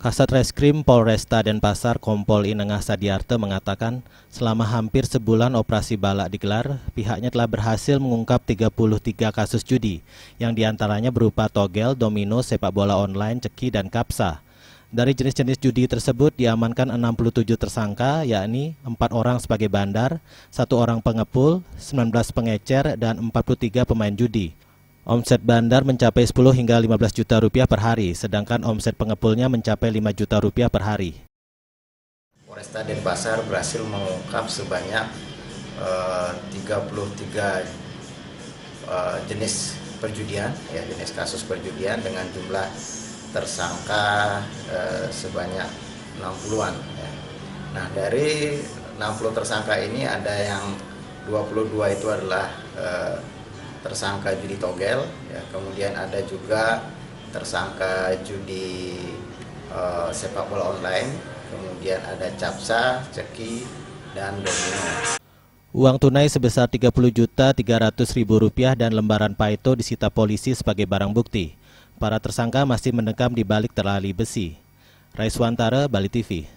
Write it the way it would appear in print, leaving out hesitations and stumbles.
Kasatreskrim Polresta Denpasar Kompol Inengah Sadiarte mengatakan selama hampir sebulan operasi balak digelar, pihaknya telah berhasil mengungkap 33 kasus judi, yang diantaranya berupa togel, domino, sepak bola online, ceki, dan kapsa. Dari jenis-jenis judi tersebut diamankan 67 tersangka, yakni 4 orang sebagai bandar, 1 orang pengepul, 19 pengecer, dan 43 pemain judi. Omset bandar mencapai 10 hingga 15 juta rupiah per hari, sedangkan omset pengepulnya mencapai 5 juta rupiah per hari. Polresta Denpasar berhasil mengungkap sebanyak 33 jenis perjudian, jenis kasus perjudian dengan jumlah tersangka sebanyak 60-an. Nah, dari 60 tersangka ini ada yang 22 itu adalah tersangka judi togel, kemudian ada juga tersangka judi sepak bola online, kemudian ada capsa, ceki, dan domino. Uang tunai sebesar Rp30.300.000 dan lembaran paito disita polisi sebagai barang bukti. Para tersangka masih mendekam di balik terali besi. Raiswantara, Bali TV.